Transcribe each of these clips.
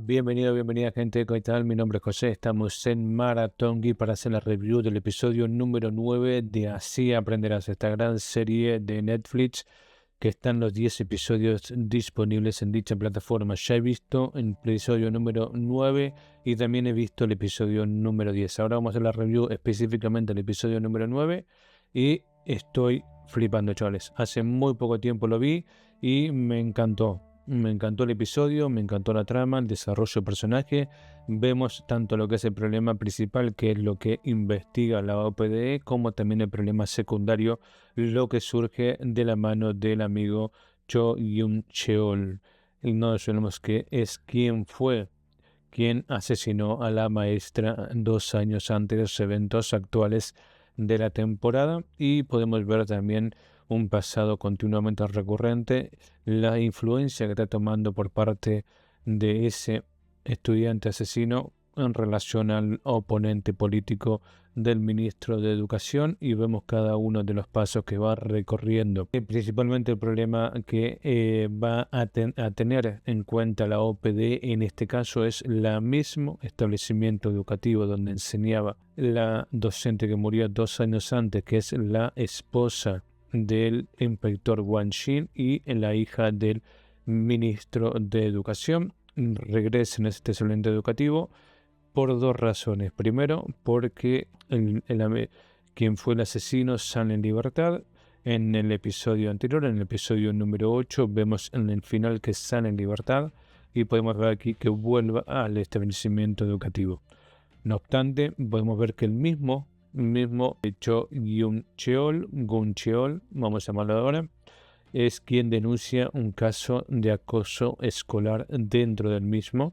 Bienvenida gente, ¿qué tal? Mi nombre es José, estamos en Maratón Geek para hacer la review del episodio número 9 de Así Aprenderás, esta gran serie de Netflix que están los 10 episodios disponibles en dicha plataforma. Ya he visto el episodio número 9 y también he visto el episodio número 10. Ahora vamos a hacer la review específicamente del episodio número 9 y estoy flipando, chavales. Hace muy poco tiempo lo vi y me encantó. Me encantó el episodio, me encantó la trama, el desarrollo del personaje. Vemos tanto lo que es el problema principal, que es lo que investiga la OPDE, como también el problema secundario, lo que surge de la mano del amigo Cho Yun-cheol. Y no sabemos que es quien asesinó a la maestra 2 años antes de los eventos actuales de la temporada, y podemos ver también un pasado continuamente recurrente, la influencia que está tomando por parte de ese estudiante asesino en relación al oponente político del ministro de Educación, y vemos cada uno de los pasos que va recorriendo. Principalmente el problema que va a tener en cuenta la OPD en este caso es el mismo establecimiento educativo donde enseñaba la docente que murió 2 años antes, que es la esposa del inspector Wang Xin y la hija del ministro de Educación. Regresen a este establecimiento educativo por dos razones. Primero, porque quien fue el asesino sale en libertad. En el episodio anterior, en el episodio número 8, vemos en el final que sale en libertad y podemos ver aquí que vuelve al establecimiento educativo. No obstante, podemos ver que el mismo Cho Yun-cheol, vamos a llamarlo ahora, es quien denuncia un caso de acoso escolar dentro del mismo,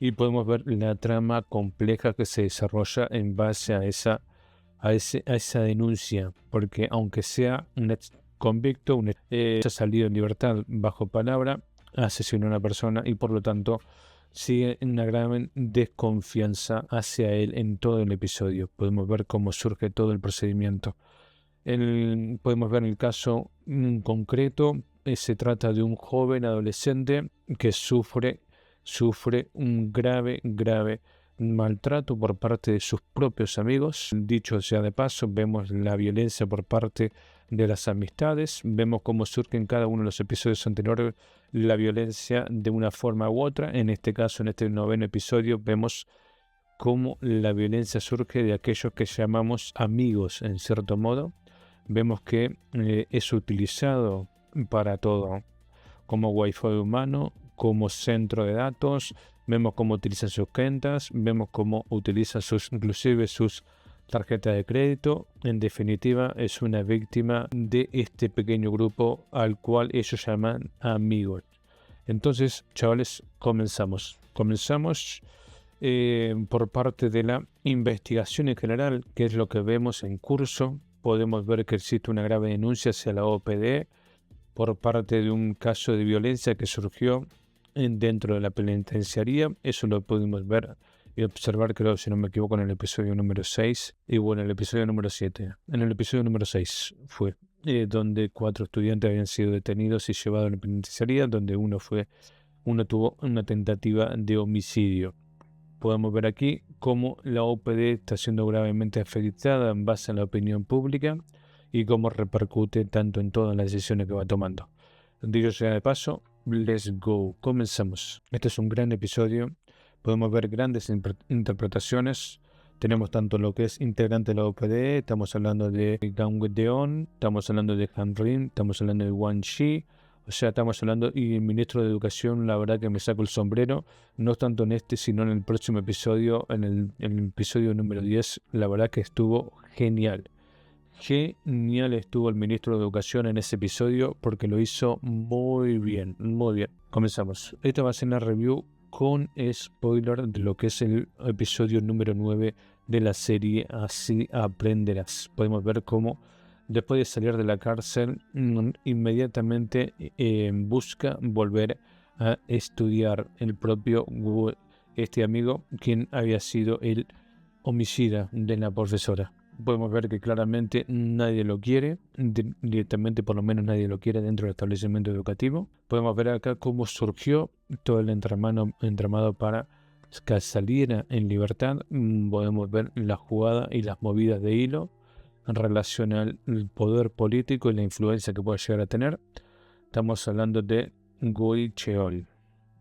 y podemos ver la trama compleja que se desarrolla en base a esa denuncia, porque aunque sea un ex convicto, ha salido en libertad bajo palabra, asesinó a una persona y por lo tanto sigue una gran desconfianza hacia él en todo el episodio. Podemos ver cómo surge todo el procedimiento. Podemos ver el caso concreto. Se trata de un joven adolescente que sufre un grave maltrato por parte de sus propios amigos. Dicho sea de paso, vemos la violencia por parte de las amistades, vemos cómo surge en cada uno de los episodios anteriores la violencia de una forma u otra. En este caso, en este 9º episodio, vemos cómo la violencia surge de aquellos que llamamos amigos, en cierto modo. Vemos que es utilizado para todo, como wifi humano, como centro de datos. Vemos cómo utiliza sus cuentas, vemos cómo utiliza inclusive sus tarjetas de crédito. En definitiva, es una víctima de este pequeño grupo al cual ellos llaman amigos. Entonces, chavales, comenzamos por parte de la investigación en general, que es lo que vemos en curso. Podemos ver que existe una grave denuncia hacia la OPD por parte de un caso de violencia que surgió dentro de la penitenciaría. Eso lo pudimos ver y observar, creo, si no me equivoco, en el episodio número 6 y bueno, en el episodio número 7. En el episodio número 6 fue donde 4 estudiantes habían sido detenidos y llevados a la penitenciaría, donde uno tuvo una tentativa de homicidio. Podemos ver aquí cómo la OPD está siendo gravemente afectada en base a la opinión pública y cómo repercute tanto en todas las decisiones que va tomando. Dicho sea de paso, let's go, comenzamos. Este es un gran episodio, podemos ver grandes interpretaciones. Tenemos tanto lo que es integrante de la OPD, estamos hablando de Gang Deon, estamos hablando de Han Rin, estamos hablando de Wang Shi. O sea, estamos hablando, y el ministro de Educación, la verdad que me saco el sombrero, no tanto en este, sino en el próximo episodio, en el episodio número 10, la verdad que estuvo genial. Genial estuvo el ministro de Educación en ese episodio, porque lo hizo muy bien, muy bien. Comenzamos. Esta va a ser una review con spoiler de lo que es el episodio número 9 de la serie Así Aprenderás. Podemos ver cómo después de salir de la cárcel, inmediatamente busca volver a estudiar. El propio este amigo, quien había sido el homicida de la profesora. podemos ver que claramente nadie lo quiere, directamente por lo menos nadie lo quiere dentro del establecimiento educativo. Podemos ver acá cómo surgió todo el entramado para que saliera en libertad. Podemos ver la jugada y las movidas de hilo en relación al poder político y la influencia que puede llegar a tener. Estamos hablando de Gui Cheol.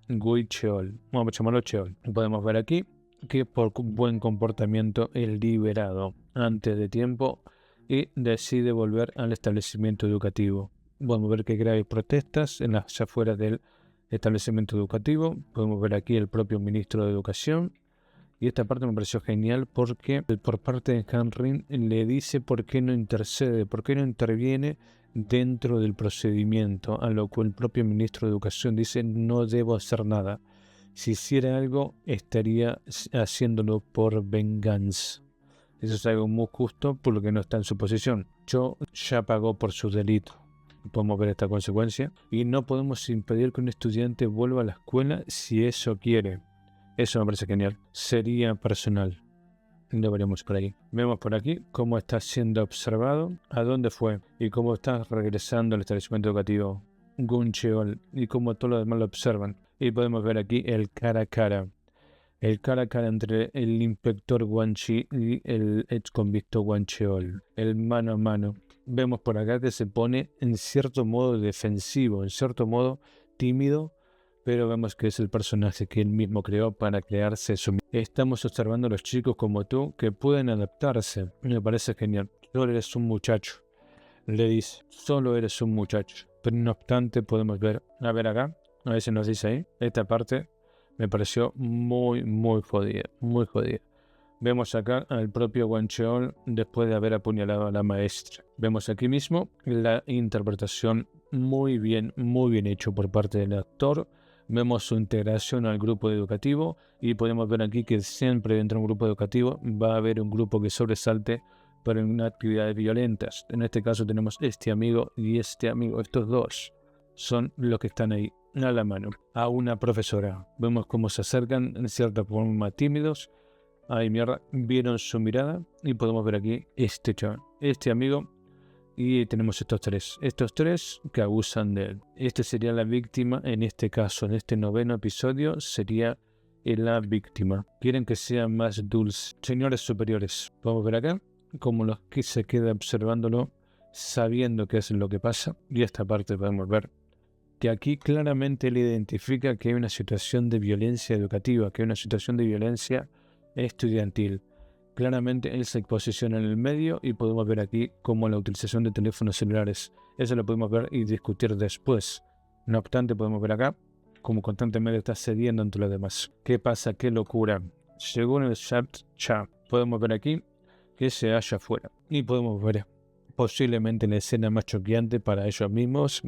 Vamos a llamarlo Cheol. Podemos ver aquí que por buen comportamiento es liberado antes de tiempo y decide volver al establecimiento educativo. Podemos ver que hay graves protestas en las afueras del establecimiento educativo. Podemos ver aquí el propio ministro de Educación. Y esta parte me pareció genial porque por parte de Henry le dice por qué no intercede, por qué no interviene dentro del procedimiento, a lo cual el propio ministro de Educación dice no debo hacer nada. Si hiciera algo, estaría haciéndolo por venganza. Eso es algo muy justo por lo que no está en su posición. Cho ya pagó por su delito. Podemos ver esta consecuencia. Y no podemos impedir que un estudiante vuelva a la escuela si eso quiere. Eso me parece genial. Sería personal. Lo veremos por ahí. Vemos por aquí cómo está siendo observado, a dónde fue y cómo está regresando al establecimiento educativo Gun Cheol y cómo todos los demás lo observan. Y podemos ver aquí el cara a cara. El cara a cara entre el inspector Guan Chi y el ex convicto Guan Cheol. El mano a mano. Vemos por acá que se pone en cierto modo defensivo, en cierto modo tímido, pero vemos que es el personaje que él mismo creó para crearse su... Estamos observando a los chicos como tú que pueden adaptarse. Me parece genial. Solo eres un muchacho. Le dice, solo eres un muchacho. Pero no obstante podemos ver, a ver acá, a ver si nos dice ahí, esta parte me pareció muy jodida, muy jodida. Vemos acá al propio Guan Cheol después de haber apuñalado a la maestra. Vemos aquí mismo la interpretación muy bien hecho por parte del actor. Vemos su integración al grupo educativo y podemos ver aquí que siempre dentro de un grupo educativo va a haber un grupo que sobresalte para una actividades violentas. En este caso tenemos este amigo y este amigo. Estos dos son los que están ahí a la mano. A una profesora. Vemos cómo se acercan en cierta forma tímidos. Ay, mierda. Vieron su mirada y podemos ver aquí este chaval, este amigo. Y tenemos estos tres que abusan de él. Este sería la víctima en este caso, en este 9º episodio sería la víctima. Quieren que sea más dulce. Señores superiores, podemos ver acá como los que se queda observándolo, sabiendo qué es lo que pasa. Y esta parte podemos ver que aquí claramente él identifica que hay una situación de violencia educativa, que hay una situación de violencia estudiantil. Claramente él se posiciona en el medio y podemos ver aquí como la utilización de teléfonos celulares. Eso lo podemos ver y discutir después. No obstante, podemos ver acá como constantemente está cediendo ante los demás. ¿Qué pasa? ¿Qué locura? Según el chat, podemos ver aquí que se halla afuera. Y podemos ver posiblemente la escena más choqueante para ellos mismos,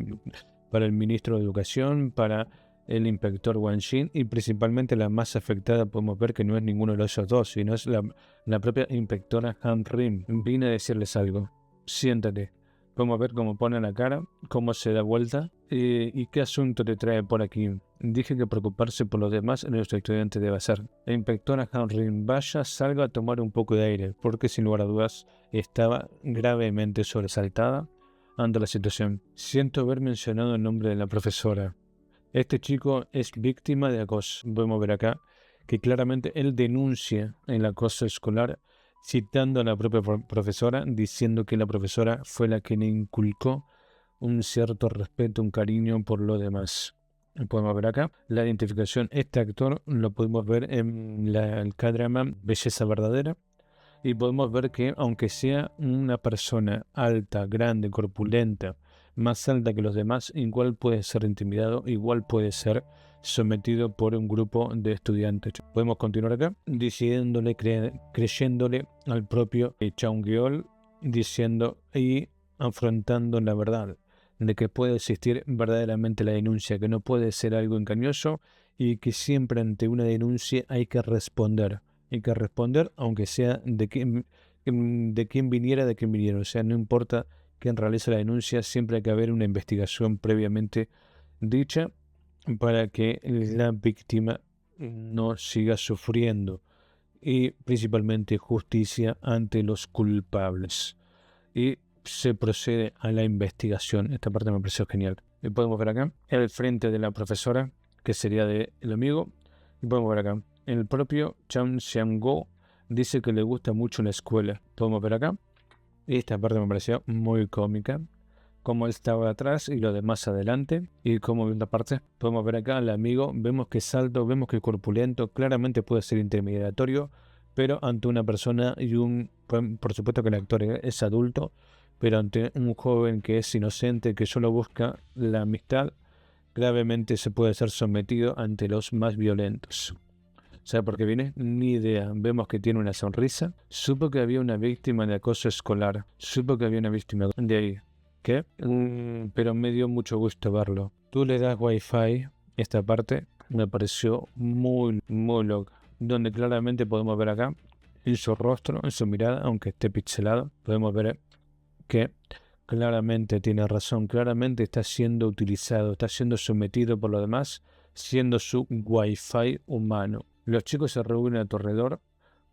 para el ministro de Educación, para el inspector Wang Xin, y principalmente la más afectada podemos ver que no es ninguno de los dos, sino es la propia inspectora Han Rim. Vine a decirles algo. Siéntate. Podemos ver cómo pone la cara, cómo se da vuelta y qué asunto te trae por aquí. Dije que preocuparse por los demás nuestro estudiante debe hacer. La inspectora Han Rim, vaya, salga a tomar un poco de aire, porque sin lugar a dudas estaba gravemente sobresaltada ante la situación. Siento haber mencionado el nombre de la profesora. Este chico es víctima de acoso. Podemos ver acá que claramente él denuncia el acoso escolar, citando a la propia profesora, diciendo que la profesora fue la que le inculcó un cierto respeto, un cariño por lo demás. Podemos ver acá la identificación. Este actor lo podemos ver en el K-drama Belleza Verdadera. Y podemos ver que aunque sea una persona alta, grande, corpulenta, más alta que los demás, igual puede ser intimidado, igual puede ser sometido por un grupo de estudiantes. Podemos continuar acá, creyéndole al propio Chaung-geol, diciendo y afrontando la verdad de que puede existir verdaderamente la denuncia, que no puede ser algo engañoso y que siempre ante una denuncia hay que responder. Hay que responder aunque sea de quién viniera, O sea, no importa quién realice la denuncia, siempre hay que haber una investigación previamente dicha para que la víctima no siga sufriendo. y principalmente justicia ante los culpables. Y se procede a la investigación. Esta parte me pareció genial. Y podemos ver acá el frente de la profesora, que sería del amigo. Y podemos ver acá el propio Chan Xiang-go dice que le gusta mucho la escuela. Podemos ver acá. Y esta parte me pareció muy cómica. Como él estaba atrás y lo demás adelante. Y como en esta parte podemos ver acá al amigo. Vemos que es alto, vemos que es corpulento. Claramente puede ser intimidatorio. Pero ante una persona y por supuesto que el actor es adulto. Pero ante un joven que es inocente, que solo busca la amistad, gravemente se puede ser sometido ante los más violentos. ¿Sabe por qué viene? Ni idea. Vemos que tiene una sonrisa. Supo que había una víctima de acoso escolar. Supo que había una víctima de ahí. ¿Qué? Pero me dio mucho gusto verlo. Tú le das wifi. Esta parte me pareció muy, muy loca. Donde claramente podemos ver acá, en su rostro, en su mirada, aunque esté pixelado, podemos ver que claramente tiene razón. Claramente está siendo utilizado, está siendo sometido por lo demás, siendo su wifi humano. Los chicos se reúnen a tu alrededor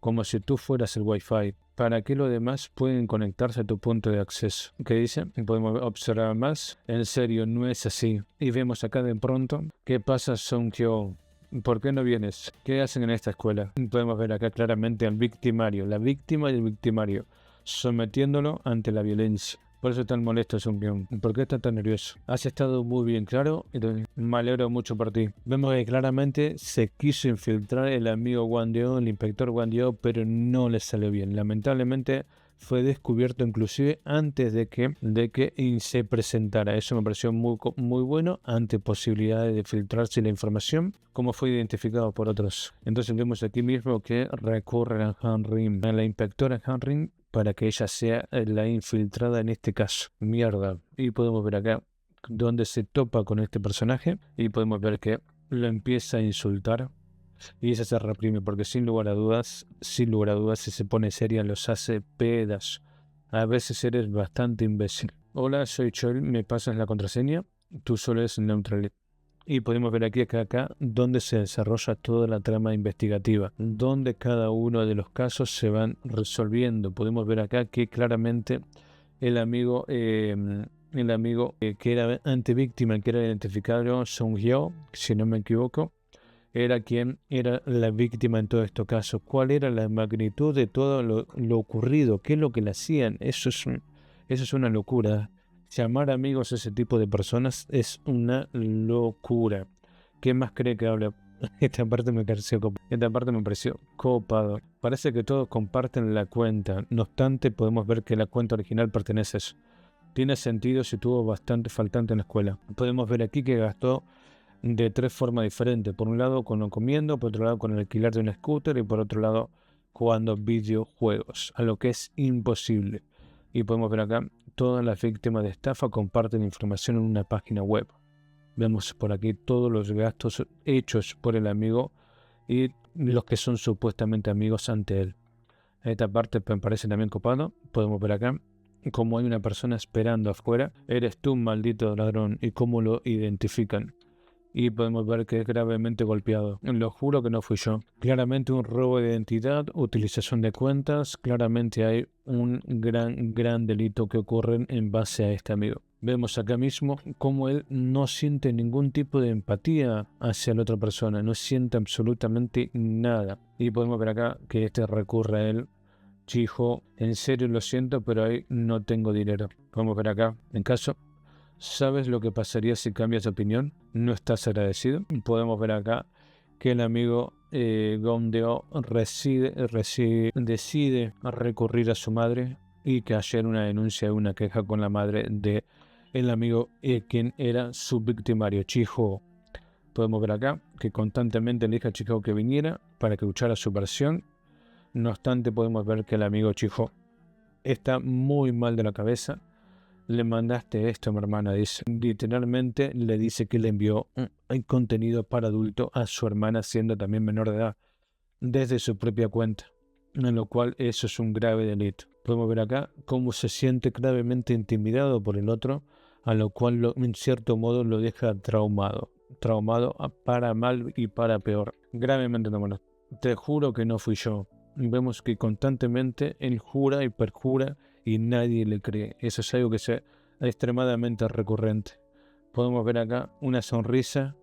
como si tú fueras el Wi-Fi. ¿Para qué los demás pueden conectarse a tu punto de acceso? ¿Qué dice? Podemos observar más. En serio, no es así. Y vemos acá de pronto, ¿qué pasa, Song-kyo? ¿Por qué no vienes? ¿Qué hacen en esta escuela? Podemos ver acá claramente al victimario, la víctima y el victimario, sometiéndolo ante la violencia. Por eso es tan molesto Sung-kyun. ¿Por qué está tan nervioso? Has estado muy bien, claro. Me alegro mucho por ti. Vemos que claramente se quiso infiltrar el amigo Wang Dio, el inspector Wang Dio, pero no le salió bien. Lamentablemente fue descubierto inclusive antes de que se presentara. Eso me pareció muy bueno, ante posibilidades de filtrarse la información, como fue identificado por otros. Entonces vemos aquí mismo que recurren a Han Rim, a la inspectora Han Rim, para que ella sea la infiltrada en este caso. Mierda. Y podemos ver acá donde se topa con este personaje y podemos ver que lo empieza a insultar y ella se reprime porque sin lugar a dudas, si se pone seria los hace pedazos. A veces eres bastante imbécil. Hola, soy Chol, ¿me pasas la contraseña? Tú solo eres neutral. Y podemos ver aquí acá donde se desarrolla toda la trama investigativa, donde cada uno de los casos se van resolviendo. Podemos ver acá que claramente el amigo que era antevíctima, que era identificado, Sung-hyo, si no me equivoco, era quien era la víctima en todo este caso. ¿Cuál era la magnitud de todo lo ocurrido? ¿Qué es lo que le hacían? Eso es una locura. Llamar amigos a ese tipo de personas es una locura. ¿Qué más cree que habla? Esta parte me pareció copado. Parece que todos comparten la cuenta. No obstante, podemos ver que la cuenta original pertenece a eso. Tiene sentido si tuvo bastante faltante en la escuela. Podemos ver aquí que gastó de 3 formas diferentes. Por un lado con lo comiendo, por otro lado con el alquiler de un scooter y por otro lado jugando videojuegos, a lo que es imposible. Y podemos ver acá, todas las víctimas de estafa comparten información en una página web. Vemos por aquí todos los gastos hechos por el amigo y los que son supuestamente amigos ante él. Esta parte me parece también copado. Podemos ver acá como hay una persona esperando afuera. Eres tú, maldito ladrón, y cómo lo identifican. Y podemos ver que es gravemente golpeado. Lo juro que no fui yo. Claramente un robo de identidad, utilización de cuentas. Claramente hay un gran delito que ocurre en base a este amigo. Vemos acá mismo cómo él no siente ningún tipo de empatía hacia la otra persona. No siente absolutamente nada. Y podemos ver acá que este recurre a él. Chijo, en serio lo siento, pero ahí no tengo dinero. Podemos ver acá, en caso... ¿Sabes lo que pasaría si cambias de opinión? ¿No estás agradecido? Podemos ver acá que el amigo Gondeo decide recurrir a su madre y que hacer una denuncia, una queja con la madre de el amigo quien era su victimario, Chiho. Podemos ver acá que constantemente le dijo a Chiho que viniera para que escuchara su versión. No obstante, podemos ver que el amigo Chiho está muy mal de la cabeza. Le mandaste esto, mi hermana, dice. Literalmente le dice que le envió contenido para adulto a su hermana, siendo también menor de edad, desde su propia cuenta, en lo cual eso es un grave delito. Podemos ver acá cómo se siente gravemente intimidado por el otro, a lo cual en cierto modo lo deja traumado para mal y para peor. Gravemente traumado. Te juro que no fui yo. vemos que constantemente él jura y perjura y nadie le cree. Eso es algo que es extremadamente recurrente. Podemos ver acá una sonrisa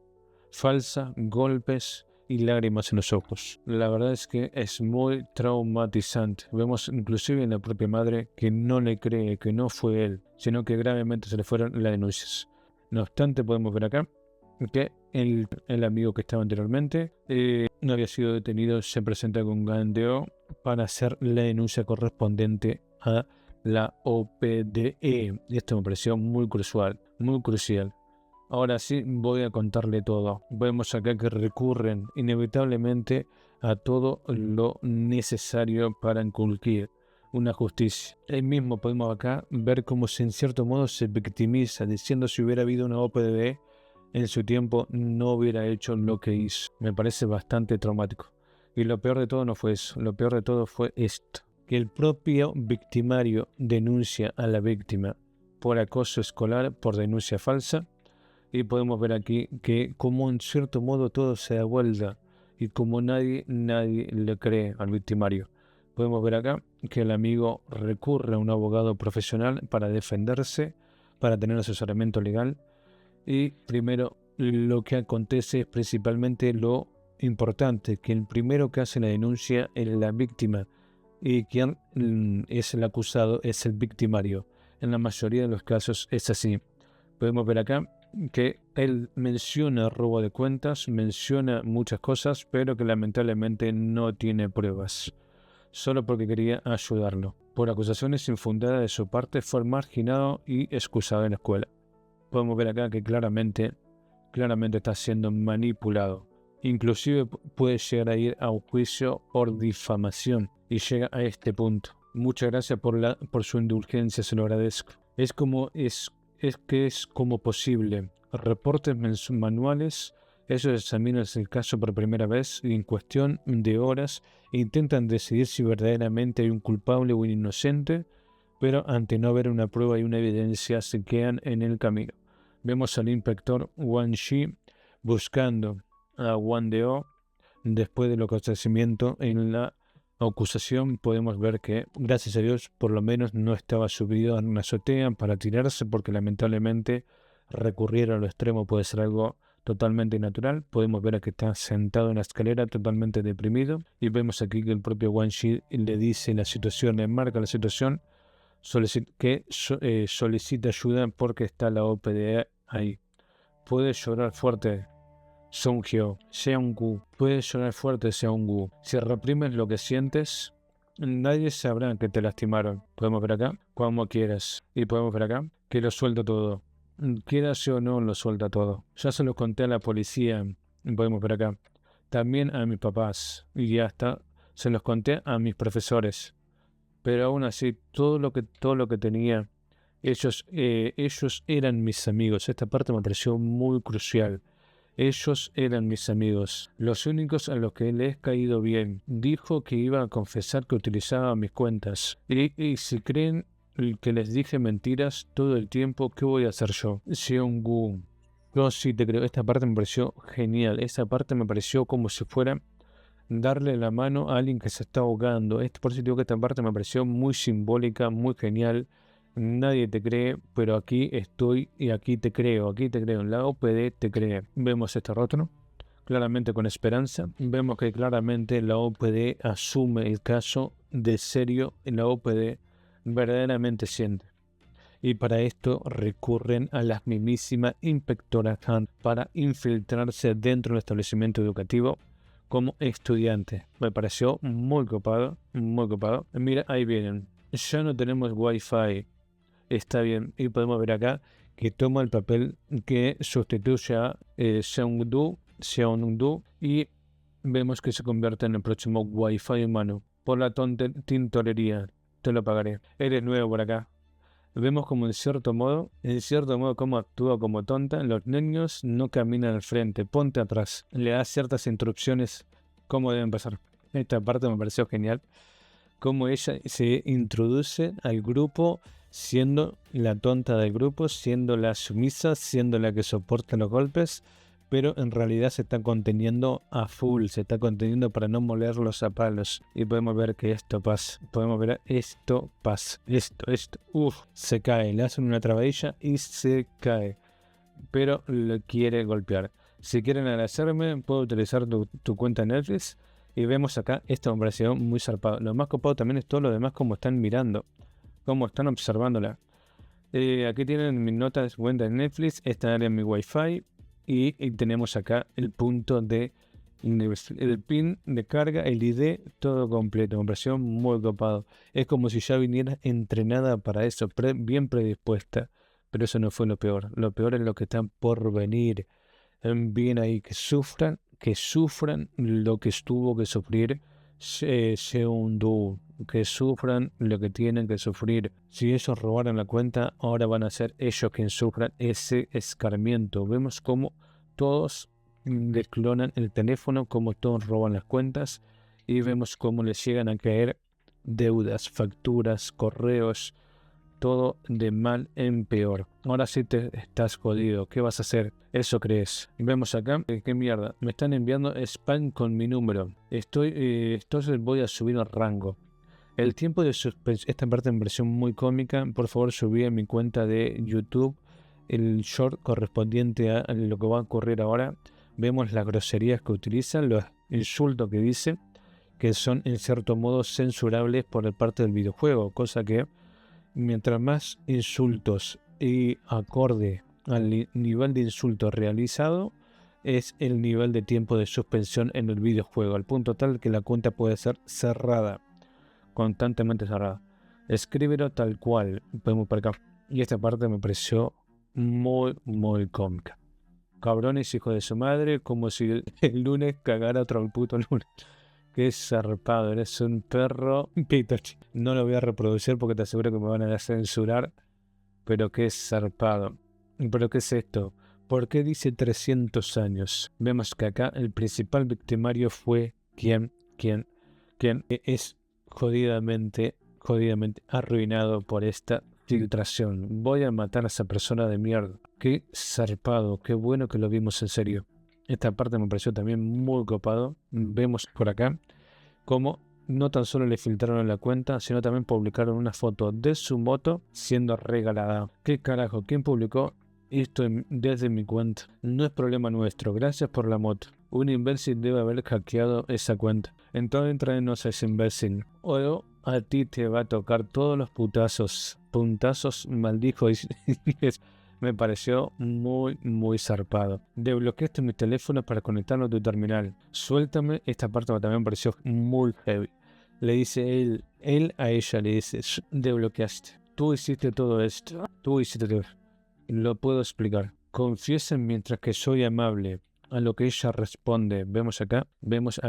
falsa, golpes y lágrimas en los ojos. La verdad es que es muy traumatizante. Vemos inclusive en la propia madre que no le cree que no fue él, sino que gravemente se le fueron las denuncias. No obstante, podemos ver acá que el amigo que estaba anteriormente no había sido detenido, se presenta con gandeo para hacer la denuncia correspondiente a la OPDE. Y esto me pareció muy crucial, muy crucial. Ahora sí voy a contarle todo. Vemos acá que recurren inevitablemente a todo lo necesario para inculcar una justicia. Ahí mismo podemos acá ver cómo se, en cierto modo se victimiza, diciendo si hubiera habido una OPDE en su tiempo no hubiera hecho lo que hizo. Me parece bastante traumático. Y lo peor de todo no fue eso. Lo peor de todo fue esto. Que el propio victimario denuncia a la víctima por acoso escolar, por denuncia falsa. Y podemos ver aquí que como en cierto modo todo se da vuelta. Y como nadie le cree al victimario. Podemos ver acá que el amigo recurre a un abogado profesional para defenderse, para tener asesoramiento legal. Y primero lo que acontece es principalmente lo importante, que el primero que hace la denuncia es la víctima y quien es el acusado es el victimario. En la mayoría de los casos es así. Podemos ver acá que él menciona robo de cuentas, menciona muchas cosas, pero que lamentablemente no tiene pruebas, solo porque quería ayudarlo. Por acusaciones infundadas de su parte fue marginado y excusado en la escuela. Podemos ver acá que claramente está siendo manipulado. Inclusive puede llegar a ir a un juicio por difamación y llega a este punto. Muchas gracias por su indulgencia, se lo agradezco. Es como posible. Reportes manuales, ellos examinan el caso por primera vez y en cuestión de horas intentan decidir si verdaderamente hay un culpable o un inocente, pero ante no haber una prueba y una evidencia se quedan en el camino. Vemos al inspector Wang Shi buscando a Wang Deo. Después del acontecimiento en la acusación podemos ver que, gracias a Dios, por lo menos no estaba subido a una azotea para tirarse, porque lamentablemente recurrir a lo extremo puede ser algo totalmente natural. Podemos ver que está sentado en la escalera totalmente deprimido y vemos aquí que el propio Wang Shi le dice la situación, le marca la situación, solicita ayuda porque está la OPDE ahí. Puede llorar fuerte, Seung-hyo, Seung-gu. Puede llorar fuerte, Seung-gu. Si reprimes lo que sientes, nadie sabrá que te lastimaron. Podemos ver acá, como quieras. Y podemos ver acá, que lo suelta todo. Quieras o no, lo suelta todo. Ya se lo conté a la policía. Podemos ver acá. También a mis papás. Y ya está. Se los conté a mis profesores. Pero aún así, todo lo que tenía, ellos eran mis amigos. Esta parte me pareció muy crucial. Ellos eran mis amigos, los únicos a los que le he caído bien. Dijo que iba a confesar que utilizaba mis cuentas. Y si creen que les dije mentiras todo el tiempo, ¿qué voy a hacer yo? Seung-gu, yo sí te creo. Esta parte me pareció genial. Esta parte me pareció como si fuera darle la mano a alguien que se está ahogando. Por eso digo que esta parte me pareció muy simbólica, muy genial. Nadie te cree, pero aquí estoy y aquí te creo, en la OPD te cree. Vemos este rótulo, claramente con esperanza. Vemos que claramente la OPD asume el caso de serio, en la OPD verdaderamente siente. Y para esto recurren a la mismísima inspectora Han para infiltrarse dentro del establecimiento educativo como estudiante. Me pareció muy copado, muy copado. Mira, ahí vienen. Ya no tenemos Wi-Fi. Está bien. Y podemos ver acá que toma el papel que sustituye a Seung-du, y vemos que se convierte en el próximo Wi-Fi humano. Por la tintorería, te lo pagaré. Eres nuevo por acá. Vemos como en cierto modo cómo actúa como tonta. Los niños no caminan al frente, ponte atrás. Le da ciertas instrucciones cómo deben pasar. Esta parte me pareció genial. Cómo ella se introduce al grupo siendo la tonta del grupo, siendo la sumisa, siendo la que soporta los golpes, pero en realidad se está conteniendo a full, se está conteniendo para no molerlos a palos. Y podemos ver que esto pasa, se cae, le hacen una trabadilla y se cae, pero lo quiere golpear. Si quieren agradecerme, puedo utilizar tu cuenta Netflix. Y vemos acá, esto me pareció muy zarpado. Lo más copado también es todo lo demás, como están mirando, cómo están observándola. Aquí tienen mi nota de su cuenta de Netflix, esta área en mi Wi-Fi. Y tenemos acá el punto de el pin de carga, el ID, todo completo. Me pareció muy copado. Es como si ya viniera entrenada para eso, bien predispuesta. Pero eso no fue lo peor. Lo peor es lo que están por venir. Bien ahí, que sufran lo que tuvo que sufrir Seundu, que sufran lo que tienen que sufrir. Si ellos robaron la cuenta, ahora van a ser ellos quienes sufran ese escarmiento. Vemos cómo todos desclonan el teléfono, cómo todos roban las cuentas y vemos cómo les llegan a caer deudas, facturas, correos, todo de mal en peor. Ahora sí te estás jodido. ¿Qué vas a hacer? Eso crees. Vemos acá. ¿Qué mierda? Me están enviando spam con mi número. Entonces voy a subir el rango. El tiempo de suspensión. Esta parte me pareció muy cómica. Por favor, subí a mi cuenta de YouTube el short correspondiente a lo que va a ocurrir ahora. Vemos las groserías que utilizan, los insultos que dice, que son en cierto modo censurables por parte del videojuego. Cosa que mientras más insultos y acorde al nivel de insulto realizado es el nivel de tiempo de suspensión en el videojuego, al punto tal que la cuenta puede ser cerrada, constantemente cerrada. Escríbelo tal cual, podemos por acá. Y esta parte me pareció muy cómica. Cabrones, hijo de su madre, como si el lunes cagara otro puto lunes. Qué zarpado, eres un perro pitochi. No lo voy a reproducir porque te aseguro que me van a censurar. Pero qué zarpado. ¿Pero qué es esto? ¿Por qué dice 300 años? Vemos que acá el principal victimario fue quien es jodidamente arruinado por esta filtración. Voy a matar a esa persona de mierda. Qué zarpado, qué bueno que lo vimos en serio. Esta parte me pareció también muy copado. Vemos por acá cómo no tan solo le filtraron la cuenta, sino también publicaron una foto de su moto siendo regalada. ¿Qué carajo? ¿Quién publicó esto desde mi cuenta? No es problema nuestro. Gracias por la moto. Un imbécil debe haber hackeado esa cuenta. Entonces tráenos a ese imbécil. O a ti te va a tocar todos los putazos. Puntazos, maldijo. Me pareció muy zarpado. Desbloqueaste mi teléfono para conectarlo a tu terminal. Suéltame. Esta parte también me pareció muy heavy. Le dice él a ella, le dice, desbloqueaste. Tú hiciste todo esto. Lo puedo explicar. Confiesen mientras que soy amable. A lo que ella responde. Vemos a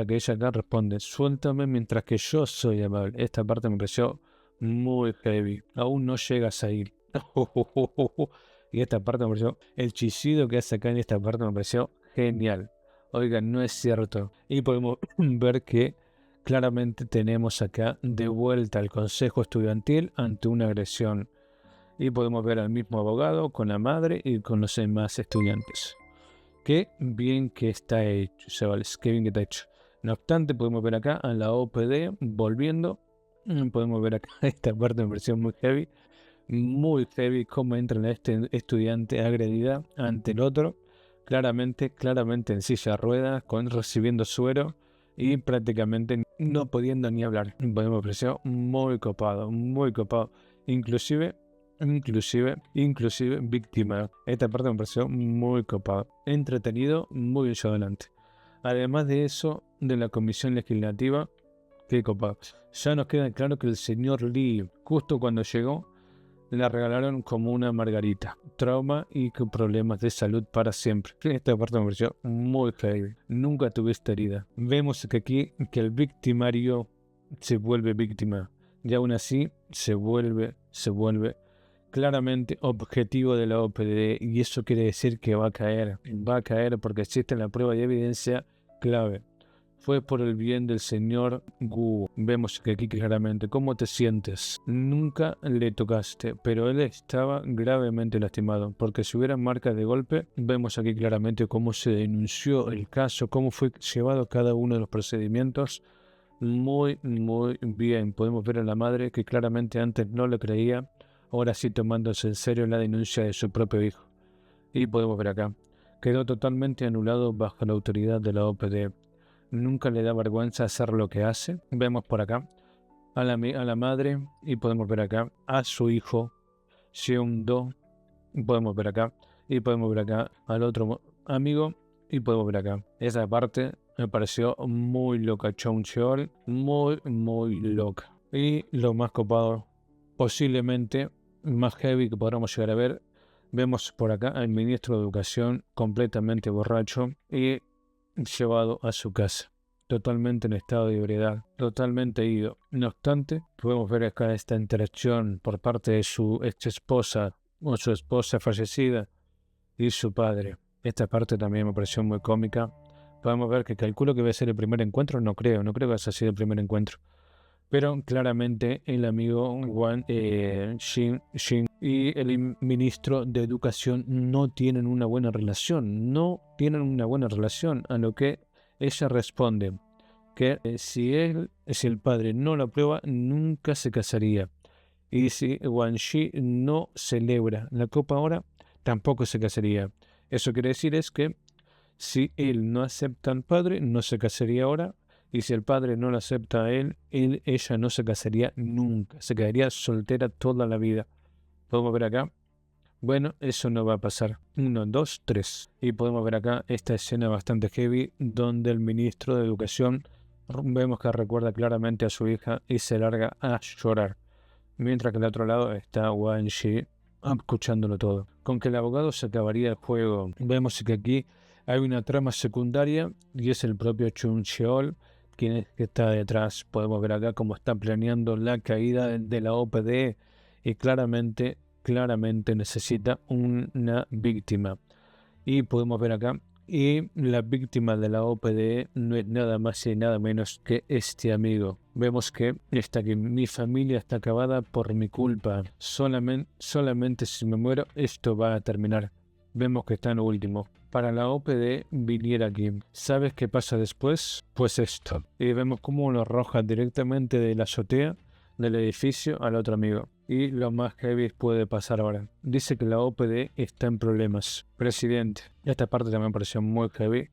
que ella acá responde. Suéltame mientras que yo soy amable. Esta parte me pareció muy heavy. Aún no llegas a ir. Y esta parte me pareció, el chillido que hace acá en esta parte me pareció genial. Oigan, no es cierto. Y podemos ver que claramente tenemos acá de vuelta al consejo estudiantil ante una agresión. Y podemos ver al mismo abogado con la madre y con los demás estudiantes. Qué bien que está hecho, chavales, qué bien que está hecho. No obstante, podemos ver acá a la OPD volviendo. Podemos ver acá esta parte me pareció muy heavy. Muy heavy cómo entra este estudiante agredida ante el otro, claramente en silla de ruedas, recibiendo suero y prácticamente no pudiendo ni hablar. Me pareció muy copado, inclusive víctima. Esta parte me pareció muy copado, entretenido, muy hecho adelante. Además de eso, de la comisión legislativa, qué copado. Ya nos queda claro que el señor Lee, justo cuando llegó, la regalaron como una margarita. Trauma y con problemas de salud para siempre. Esta parte me pareció muy heavy. Nunca tuviste herida. Vemos que aquí que el victimario se vuelve víctima. Y aún así se vuelve claramente objetivo de la OPD. Y eso quiere decir que va a caer. Va a caer porque existe la prueba y evidencia clave. Fue por el bien del señor Gu. Vemos que aquí claramente, ¿cómo te sientes? Nunca le tocaste, pero él estaba gravemente lastimado, porque si hubiera marcas de golpe, vemos aquí claramente cómo se denunció el caso, cómo fue llevado cada uno de los procedimientos. Muy bien. Podemos ver a la madre que claramente antes no le creía, ahora sí tomándose en serio la denuncia de su propio hijo. Y podemos ver acá, quedó totalmente anulado bajo la autoridad de la OPD. Nunca le da vergüenza hacer lo que hace. Vemos por acá a la madre y podemos ver acá a su hijo, Seung-do. Podemos ver acá y podemos ver acá al otro amigo y podemos ver acá. Esa parte me pareció muy loca, Chung Cheol, muy loca. Y lo más copado, posiblemente más heavy que podamos llegar a ver, vemos por acá al ministro de Educación completamente borracho y llevado a su casa, totalmente en estado de ebriedad, totalmente ido. No obstante, podemos ver acá esta interacción por parte de su ex esposa o su esposa fallecida y su padre. Esta parte también me pareció muy cómica. Podemos ver que calculo que va a ser el primer encuentro, no creo que haya sido el primer encuentro. Pero claramente el amigo Wang Xin y el ministro de Educación no tienen una buena relación. A lo que ella responde que si el padre no lo aprueba, nunca se casaría. Y si Wang Xi no celebra la copa ahora, tampoco se casaría. Eso quiere decir es que si él no acepta al padre, no se casaría ahora. Y si el padre no lo acepta a ella no se casaría nunca. Se quedaría soltera toda la vida. Podemos ver acá. Bueno, eso no va a pasar. 1, 2, 3. Y podemos ver acá esta escena bastante heavy donde el ministro de Educación vemos que recuerda claramente a su hija y se larga a llorar. Mientras que al otro lado está Wang Xi escuchándolo todo. Con que el abogado se acabaría el juego. Vemos que aquí hay una trama secundaria y es el propio Chung Cheol quien es que está detrás. Podemos ver acá cómo está planeando la caída de la OPD y claramente necesita una víctima. Y podemos ver acá, y la víctima de la OPD no es nada más y nada menos que este amigo. Vemos que mi familia está acabada por mi culpa. Solamente si me muero, esto va a terminar. Vemos que está en lo último. Para la OPD viniera aquí. ¿Sabes qué pasa después? Pues esto. Y vemos cómo lo arroja directamente de la azotea del edificio al otro amigo. Y lo más heavy puede pasar ahora. Dice que la OPD está en problemas. Presidente, esta parte también me pareció muy heavy.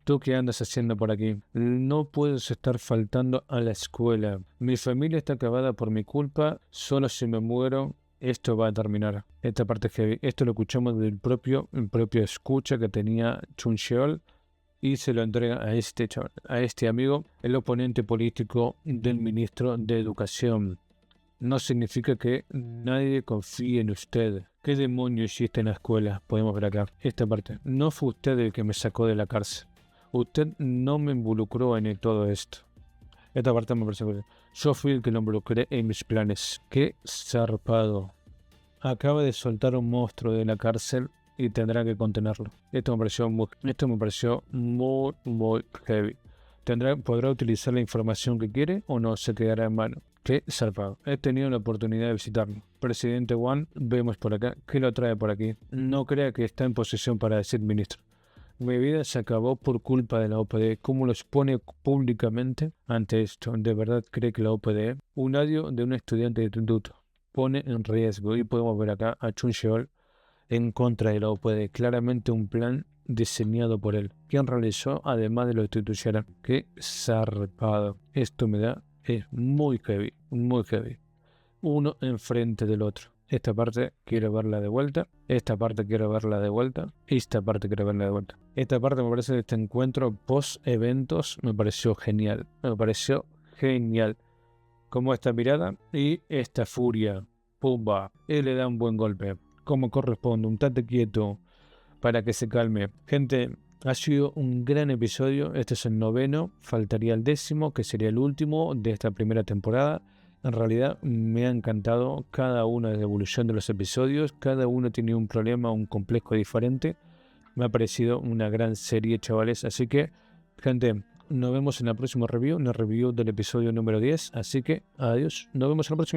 ¿Tú qué andas haciendo por aquí? No puedes estar faltando a la escuela. Mi familia está acabada por mi culpa. Solo si me muero, esto va a terminar. Esta parte es heavy. Esto lo escuchamos del propio escucha que tenía Chung Cheol. Y se lo entrega a este amigo, el oponente político del ministro de Educación. No significa que nadie confíe en usted. ¿Qué demonio hiciste en la escuela? Podemos ver acá. Esta parte. No fue usted el que me sacó de la cárcel. Usted no me involucró en todo esto. Esta parte me parece que yo fui el que lo involucré en mis planes. Qué zarpado. Acaba de soltar un monstruo de la cárcel y tendrá que contenerlo. Esto me pareció muy heavy. ¿Podrá utilizar la información que quiere o no se quedará en mano? Qué zarpado. He tenido la oportunidad de visitarlo. Presidente Wang, vemos por acá. ¿Qué lo trae por aquí? No crea que está en posesión para decir ministro. Mi vida se acabó por culpa de la OPD. ¿Cómo lo expone públicamente ante esto? ¿De verdad cree que la OPD, un audio de un estudiante de instituto, pone en riesgo? Y podemos ver acá a Chung Cheol en contra de la OPD? Claramente un plan diseñado por él. ¿Quién realizó además de lo institucional? Qué zarpado. Esto es muy heavy. Uno enfrente del otro. Esta parte quiero verla de vuelta. Esta parte quiero verla de vuelta. Esta parte quiero verla de vuelta. Esta parte me parece de este encuentro post eventos me pareció genial. Como esta mirada y esta furia. Pumba. Él le da un buen golpe. Como corresponde. Un tate quieto para que se calme. Gente, ha sido un gran episodio. Este es el 9º. Faltaría el 10º, que sería el último de esta primera temporada. En realidad me ha encantado cada una de la evolución de los episodios. Cada uno tiene un problema, un complejo diferente. Me ha parecido una gran serie, chavales. Así que, gente, nos vemos en la próxima review, en la review del episodio número 10. Así que adiós, nos vemos en la próxima.